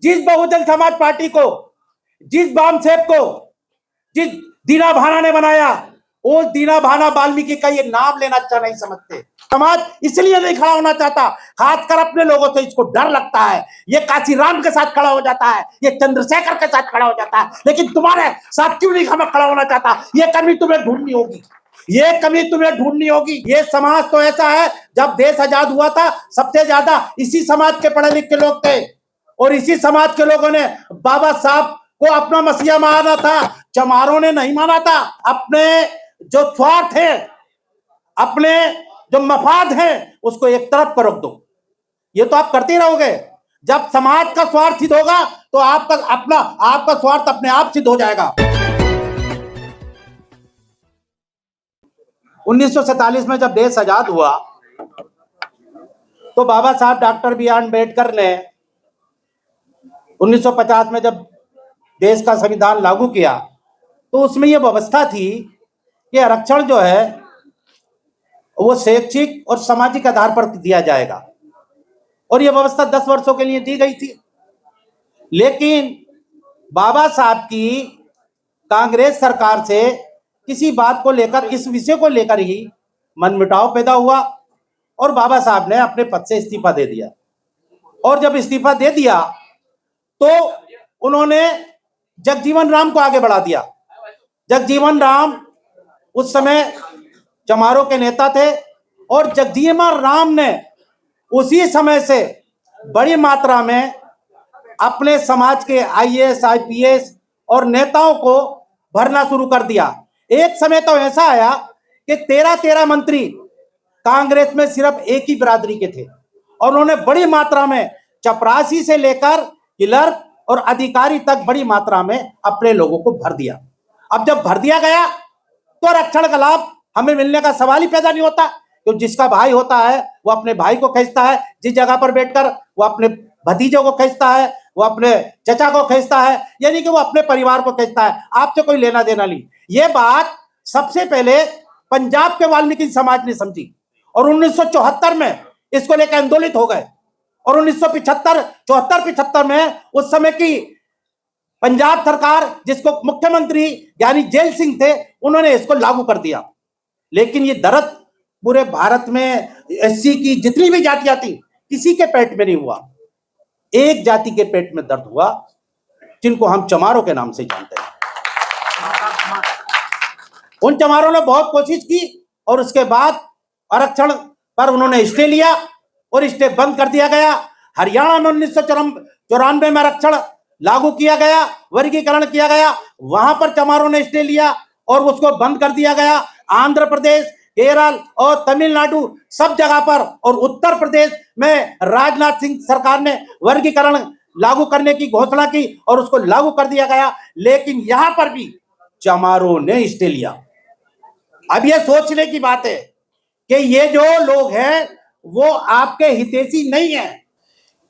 जिस बहुजन समाज पार्टी को, जिस बाम सेब को, जिस दीना भाना ने बनाया, वो दीना भाना वाल्मीकि का ये नाम लेना अच्छा नहीं समझते। समाज इसलिए नहीं खड़ा होना चाहता, खासकर अपने लोगों से इसको डर लगता है। ये काशीराम के साथ खड़ा हो जाता है, ये चंद्रशेखर के साथ खड़ा हो जाता है, लेकिन तुम्हारे साथ क्यों नहीं खड़ा होना चाहता? ये कमी तुम्हें ढूंढनी होगी, ये कमी तुम्हें ढूंढनी होगी। ये समाज तो ऐसा है, जब देश आजाद हुआ था सबसे ज्यादा इसी समाज के पढ़े लिखे लोग थे, और इसी समाज के लोगों ने बाबा साहब को अपना मसीहा माना था, चमारों ने नहीं माना था। अपने जो स्वार्थ है, अपने जो मफाद है, उसको एक तरफ पर रख दो। ये तो आप करते रहोगे। जब समाज का स्वार्थ सिद्ध होगा तो आपका स्वार्थ अपने आप सिद्ध हो जाएगा। 1947 में जब देश आजाद हुआ तो बाबा साहब डॉक्टर बी आर अम्बेडकर ने 1950 में जब देश का संविधान लागू किया तो उसमें यह व्यवस्था थी कि आरक्षण जो है वो शैक्षिक और सामाजिक आधार पर दिया जाएगा, और यह व्यवस्था 10 वर्षों के लिए दी गई थी। लेकिन बाबा साहब की कांग्रेस सरकार से किसी बात को लेकर, इस विषय को लेकर ही मनमुटाव पैदा हुआ और बाबा साहब ने अपने पद से इस्तीफा दे दिया। और जब इस्तीफा दे दिया तो उन्होंने जगजीवन राम को आगे बढ़ा दिया। जगजीवन राम उस समय चमारों के नेता थे, और जगजीवन राम ने उसी समय से बड़ी मात्रा में अपने समाज के आईएएस, आईपीएस और नेताओं को भरना शुरू कर दिया। एक समय तो ऐसा आया कि 13 मंत्री कांग्रेस में सिर्फ एक ही बिरादरी के थे, और उन्होंने बड़ी मात्रा में चपरासी से लेकर क्लर्क और अधिकारी तक बड़ी मात्रा में अपने लोगों को भर दिया। अब जब भर दिया गया तो आरक्षण का लाभ हमें मिलने का सवाल ही पैदा नहीं होता, क्योंकि जिसका भाई होता है वो अपने भाई को खींचता है, जिस जगह पर बैठकर वो अपने भतीजों को खींचता है, वो अपने चचा को खींचता है, यानी कि वो अपने परिवार को खींचता है, आपसे कोई लेना देना नहीं। ये बात सबसे पहले पंजाब के वाल्मीकि समाज ने समझी और 1974 में इसको लेकर आंदोलित हो गए, और 1975 में उस समय की पंजाब सरकार, जिसको मुख्यमंत्री यानी जेल सिंह थे, उन्होंने इसको लागू कर दिया। लेकिन ये दर्द पूरे भारत में एससी की जितनी भी जातियां थी, किसी के पेट में नहीं हुआ। एक जाति के पेट में दर्द हुआ, जिनको हम चमारों के नाम से जानते हैं। उन चमारों ने बहुत कोशिश की और उसके बाद आरक्षण पर उन्होंने स्टे लिया और स्टे बंद कर दिया गया। हरियाणा में 1994 में आरक्षण लागू किया गया, वर्गीकरण किया गया, वहां पर चमारों ने स्टे लिया और उसको बंद कर दिया गया। आंध्र प्रदेश, केरल और तमिलनाडु सब जगह पर, और उत्तर प्रदेश में राजनाथ सिंह सरकार ने वर्गीकरण लागू करने की घोषणा की और उसको लागू कर दिया गया। लेकिन यहां पर भी चमारों ने स्टे लिया। अब यह सोचने की बात है कि ये जो लोग हैं वो आपके हितैषी नहीं है,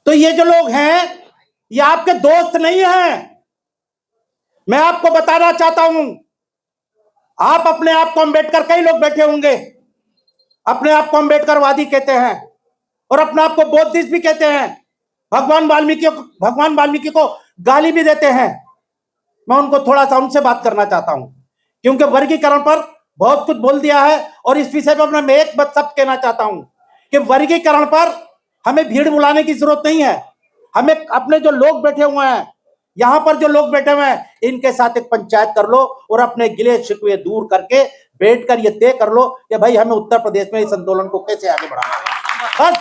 तो ये जो लोग हैं ये आपके दोस्त नहीं हैं। मैं आपको बताना चाहता हूं, आप अपने आप को अम्बेडकर, कई लोग बैठे होंगे अपने आप को अम्बेडकरवादी कहते हैं और अपने आप को बौद्धिस्ट भी कहते हैं, भगवान वाल्मीकि को गाली भी देते हैं। मैं उनको थोड़ा सा उनसे बात करना चाहता हूं, क्योंकि वर्गीकरण पर बहुत कुछ बोल दिया है, और इस विषय पर मैं एक बात सब कहना चाहता हूं कि वर्गीकरण पर हमें भीड़ बुलाने की जरूरत नहीं है। हमें अपने जो लोग बैठे हुए हैं, यहाँ पर जो लोग बैठे हुए हैं, इनके साथ एक पंचायत कर लो और अपने गिले शिकवे दूर करके बैठकर ये तय कर लो कि भाई हमें उत्तर प्रदेश में इस आंदोलन को कैसे आगे बढ़ाना है।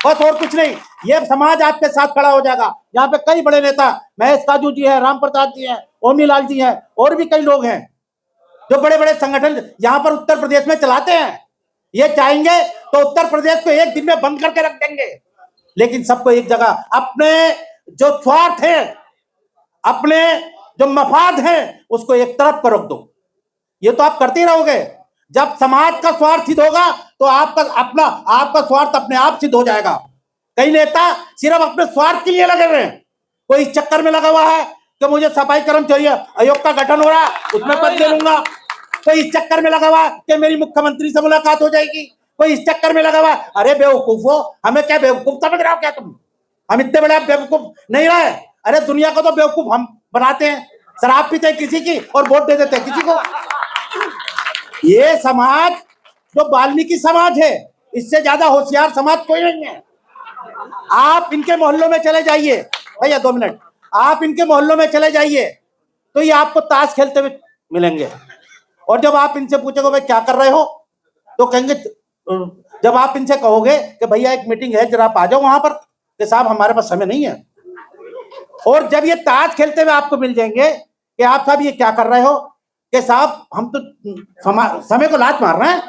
बस और कुछ नहीं। ये समाज आपके साथ खड़ा हो जाएगा। यहाँ पे कई बड़े नेता, महेश काजू जी हैं, राम प्रसाद जी हैं, ओमी लाल जी हैं, और भी कई लोग हैं जो बड़े बड़े संगठन यहाँ पर उत्तर प्रदेश में चलाते हैं। ये चाहेंगे तो उत्तर प्रदेश को एक दिन में बंद करके रख देंगे, लेकिन सबको एक जगह, अपने जो स्वार्थ है, अपने जो मफाद है, उसको एक तरफ पर रख दो। ये तो आप करते रहोगे। जब समाज का स्वार्थ सिद्ध होगा तो आपका स्वार्थ अपने आप सिद्ध हो जाएगा। कई नेता सिर्फ अपने स्वार्थ के लिए लगे हुए हैं। कोई इस चक्कर में लगा हुआ है कि मुझे सफाई कर्मचारी आयोग का गठन हो रहा है, उसमें पद ले लूंगा। कोई इस चक्कर में लगा हुआ है कि मेरी मुख्यमंत्री से मुलाकात हो जाएगी। कोई इस चक्कर में लगा हुआ है, अरे बेवकूफ हो, हमें क्या बेवकूफ समझ रहे हो क्या तुम? हम इतने बड़े बेवकूफ नहीं रहे। अरे दुनिया को तो बेवकूफ हम बनाते हैं, शराब पीते हैं किसी की और वोट दे देते हैं किसी को। ये समाज जो वाल्मीकि समाज है, इससे ज्यादा होशियार समाज कोई नहीं है। आप इनके मोहल्लों में चले जाइए, भैया 2 मिनट, आप इनके मोहल्लों में चले जाइए तो ये आपको ताश खेलते हुए मिलेंगे। और जब आप इनसे पूछोगे भाई क्या कर रहे हो, तो कहेंगे, जब आप इनसे कहोगे कि भैया एक मीटिंग है जरा आप आ जाओ वहां पर, कि साहब हमारे पास समय नहीं है। और जब ये ताश खेलते हुए आपको मिल जाएंगे कि आप साहब ये क्या कर रहे हो, कि साहब हम तो समय को लात मार रहे हैं,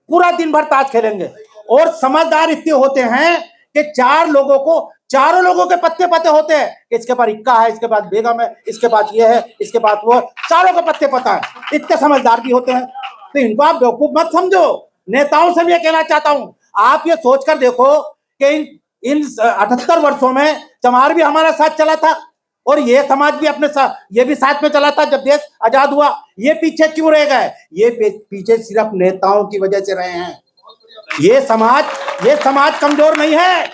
पूरा दिन भर ताश खेलेंगे। और समझदार इतने होते हैं कि चारों लोगों के पत्ते पते होते हैं कि इसके पास इक्का है, इसके पास बेगम है, इसके पास ये है, इसके पास वो, चारों के पत्ते पता है, इतने समझदार भी होते हैं। तो इनको आप बेवकूफ मत समझो। नेताओं से भी कहना चाहता हूं, आप ये सोचकर देखो कि इन 78 वर्षों में चमार भी हमारा साथ चला था और ये समाज भी अपने साथ, ये भी साथ में चला था जब देश आजाद हुआ। ये पीछे क्यों रह गए? ये पीछे सिर्फ नेताओं की वजह से रहे हैं। ये समाज कमजोर नहीं है,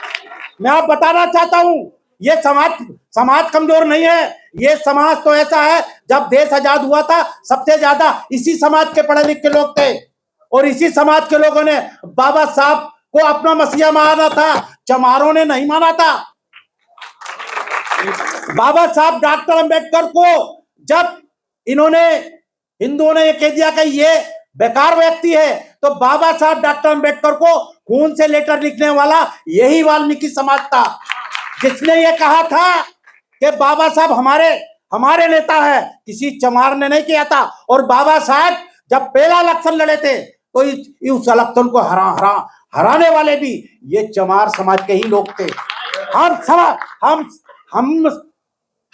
मैं आप बताना चाहता हूं। ये समाज कमजोर नहीं है। ये समाज तो ऐसा है, जब देश आजाद हुआ था सबसे ज्यादा इसी समाज के पढ़े लिखे लोग थे और इसी समाज के लोगों ने बाबा साहब को अपना मसीहा माना था, चमारों ने नहीं माना था। बाबा साहब डॉक्टर अंबेडकर को जब हिंदुओं ने ये कह दिया कि ये बेकार व्यक्ति है, तो बाबा साहब डॉक्टर अंबेडकर को खून से लेटर लिखने वाला यही वाल्मीकि समाज था, जिसने ये कहा था कि बाबा साहब हमारे नेता है, किसी चमार ने नहीं किया था। और बाबा साहब जब पहला इलेक्शन लड़े थे तो उस इलेक्शन को हराने वाले भी ये चमार समाज के ही लोग थे। हम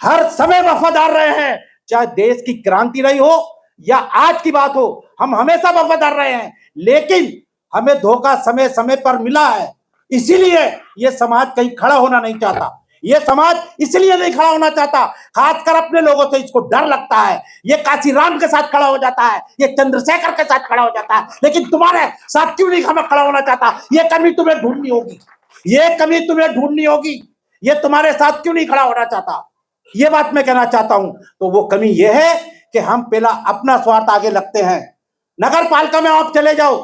हर समय वफादार रहे हैं, चाहे देश की क्रांति रही हो या आज की बात हो, हम हमेशा वफादार रहे हैं। लेकिन हमें धोखा समय समय पर मिला है, इसीलिए ये समाज कहीं खड़ा होना नहीं चाहता। ये समाज इसलिए नहीं खड़ा होना चाहता, खासकर अपने लोगों से इसको डर लगता है। ये काशीराम के साथ खड़ा हो जाता है, ये चंद्रशेखर के साथ खड़ा हो जाता है, लेकिन तुम्हारे साथ क्यों नहीं खड़ा होना चाहता? ये कमी तुम्हें ढूंढनी होगी, ये तुम्हारे साथ क्यों नहीं खड़ा होना चाहता? ये बात मैं कहना चाहता हूं। तो वो कमी ये है कि हम पहला अपना स्वार्थ आगे लगते हैं। नगर पालिका में आप चले जाओ,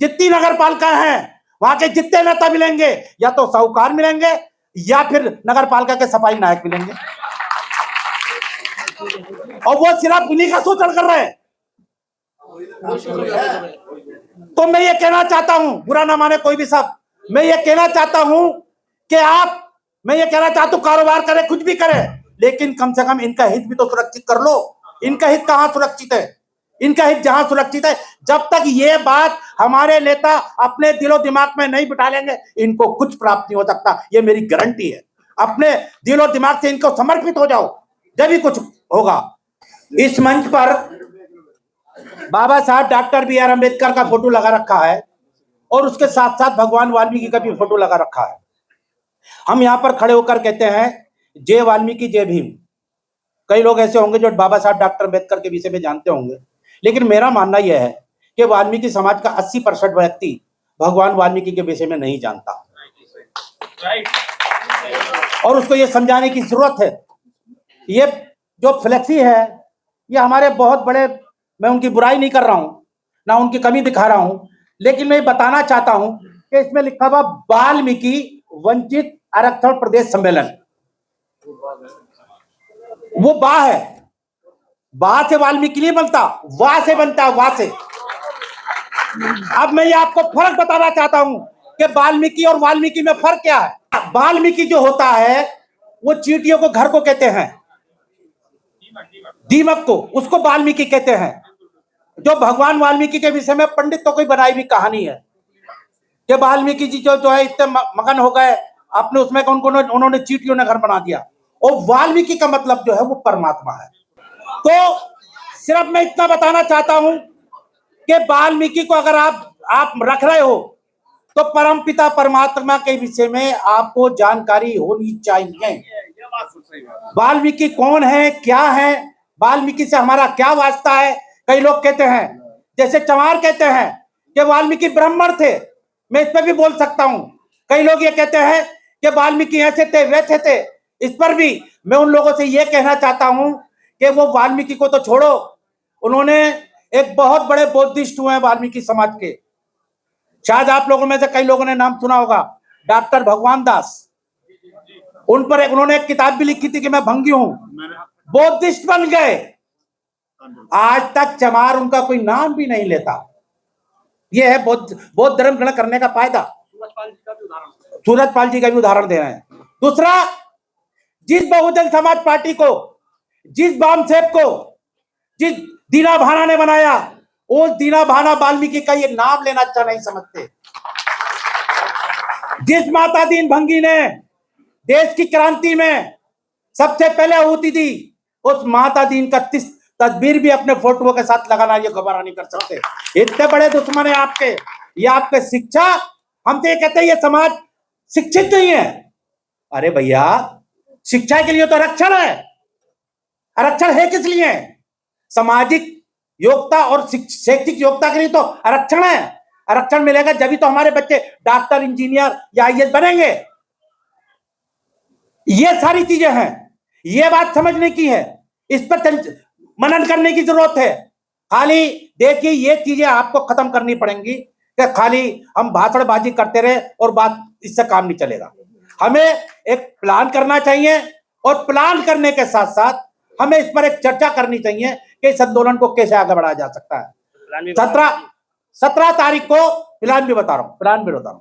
जितनी नगर पालिका है वहां के जितने नेता मिलेंगे या तो साहूकार मिलेंगे या फिर नगर पालिका के सफाई नायक मिलेंगे, और वो सिर्फ उन्हीं का शोषण कर रहे हैं। तो मैं ये कहना चाहता हूं, बुरा ना माने कोई भी सब, मैं ये कहना चाहता हूं कि मैं ये कहना चाहता हूं, कारोबार करे, कुछ भी करे, लेकिन कम से कम इनका हित भी तो सुरक्षित कर लो। इनका हित कहां सुरक्षित है? इनका हित जहां सुरक्षित है, जब तक ये बात हमारे नेता अपने दिलो दिमाग में नहीं बिठा लेंगे, इनको कुछ प्राप्त नहीं हो सकता। ये मेरी गारंटी है। अपने दिलो दिमाग से इनको समर्पित हो जाओ, जब भी कुछ होगा। इस मंच पर बाबा साहब डॉक्टर BR अम्बेडकर का फोटो लगा रखा है और उसके साथ साथ भगवान वाल्मीकि का भी फोटो लगा रखा है। हम यहाँ पर खड़े होकर कहते हैं जय वाल्मीकि जय भीम। कई लोग ऐसे होंगे जो बाबा साहब डॉक्टर अम्बेडकर के विषय में जानते होंगे, लेकिन मेरा मानना यह है कि वाल्मीकि समाज का 80% व्यक्ति भगवान वाल्मीकि के विषय में नहीं जानता, और उसको ये समझाने की जरूरत है। ये जो फ्लेक्सी है, ये हमारे बहुत बड़े, मैं उनकी बुराई नहीं कर रहा हूं, ना उनकी कमी दिखा रहा हूं, लेकिन मैं बताना चाहता हूं कि इसमें लिखा हुआ वाल्मीकि वंचित आरक्षण प्रदेश सम्मेलन, वो बा है, बा से वाल्मीकि नहीं बनता, वाह से बनता है, वाह से। अब मैं ये आपको फर्क बताना चाहता हूं कि वाल्मीकि और वाल्मीकि में फर्क क्या है। वाल्मीकि जो होता है वो चींटियों को घर को कहते हैं, दीमक को, उसको वाल्मीकि कहते हैं। जो भगवान वाल्मीकि के विषय में पंडित तो कोई बनाई हुई कहानी है कि वाल्मीकि जी जो है इतने मगन हो गए अपने उसमें, उन्होंने चींटियों ने घर बना दिया। और वाल्मीकि का मतलब जो है वो परमात्मा है। तो सिर्फ मैं इतना बताना चाहता हूं कि वाल्मीकि को अगर आप रख रहे हो तो परमपिता परमात्मा के विषय में आपको जानकारी होनी चाहिए। वाल्मीकि कौन है, क्या है, वाल्मीकि से हमारा क्या वास्ता है। कई लोग कहते हैं, जैसे चमार कहते हैं कि वाल्मीकि ब्राह्मण थे, मैं इस पर भी बोल सकता हूं। कई लोग ये कहते हैं कि वाल्मीकि ऐसे थे वैसे थे, इस पर भी मैं उन लोगों से यह कहना चाहता हूं कि वो वाल्मीकि को तो छोड़ो, उन्होंने एक बहुत बड़े बौद्धिस्ट हुए हैं वाल्मीकि समाज के, शायद आप लोगों में से कई लोगों ने नाम सुना होगा, डॉक्टर भगवान दास। उन पर उन्होंने एक किताब भी लिखी थी कि मैं भंगी हूं, बौद्धिस्ट बन गए। आज तक चमार उनका कोई नाम भी नहीं लेता। यह है बौद्ध धर्म ग्रहण करने का फायदा। सूरजपाल जी का भी उदाहरण दे रहे हैं। दूसरा, जिस बहुजन समाज पार्टी को, जिस बामसेब को, जिस दीना भाना ने बनाया, उस दीना भाना वाल्मीकि का ये नाम लेना अच्छा नहीं समझते। जिस माता दीन भंगी ने देश की क्रांति में सबसे पहले आहुति दी, उस माता दीन का तस्वीर भी अपने फोटो के साथ लगाना ये गवारा नहीं कर सकते। इतने बड़े दुश्मन है आपके, ये आपके शिक्षा, हम तो ये कहते हैं ये समाज शिक्षित नहीं है। अरे भैया, शिक्षा के लिए तो आरक्षण है। आरक्षण है किस लिए? सामाजिक योग्यता और शैक्षिक योग्यता के लिए तो आरक्षण है। आरक्षण मिलेगा जब तो हमारे बच्चे डॉक्टर, इंजीनियर या आईएएस बनेंगे। ये सारी चीजें हैं, ये बात समझने की है, इस पर मनन करने की जरूरत है। खाली देखिए, ये चीजें आपको खत्म करनी पड़ेंगी कि खाली हम भाषणबाजी करते रहे और बात इससे काम नहीं चलेगा। हमें एक प्लान करना चाहिए और प्लान करने के साथ साथ हमें इस पर एक चर्चा करनी चाहिए कि इस आंदोलन को कैसे आगे बढ़ाया जा सकता है। 17 तारीख को प्लान भी बता रहा हूं।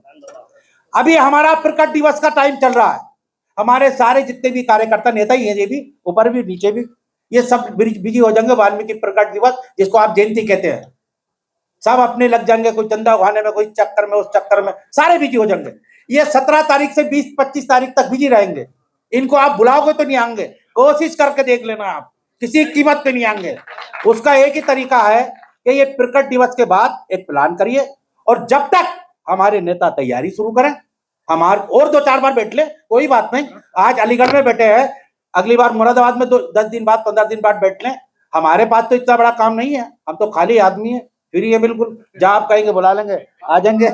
अभी हमारा प्रकट दिवस का टाइम चल रहा है। हमारे सारे जितने भी कार्यकर्ता, नेता ही हैं, ये भी ऊपर भी नीचे भी, ये सब बिजी हो जाएंगे वाल्मीकि प्रकट दिवस, जिसको आप जयंती कहते हैं। सब अपने लग जाएंगे, कोई चंदा उठाने में, कोई चक्कर में, उस चक्कर में, सारे बिजी हो जाएंगे। ये 17 तारीख से 20-25 तारीख तक बिजी रहेंगे। इनको आप बुलाओगे तो नहीं आएंगे, कोशिश करके देख लेना, आप किसी कीमत पे नहीं आएंगे। उसका एक ही तरीका है कि ये प्रकट दिवस के बाद एक प्लान करिए, और जब तक हमारे नेता तैयारी शुरू करें, हमारे और 2-4 बार बैठ ले, कोई बात नहीं। आज अलीगढ़ में बैठे हैं, अगली बार मुरादाबाद में 10 दिन बाद, 15 दिन बाद बैठ लें। हमारे पास तो इतना बड़ा काम नहीं है, हम तो खाली आदमी है, फ्री है बिल्कुल। जहां आप कहेंगे बुला लेंगे, आ जाएंगे।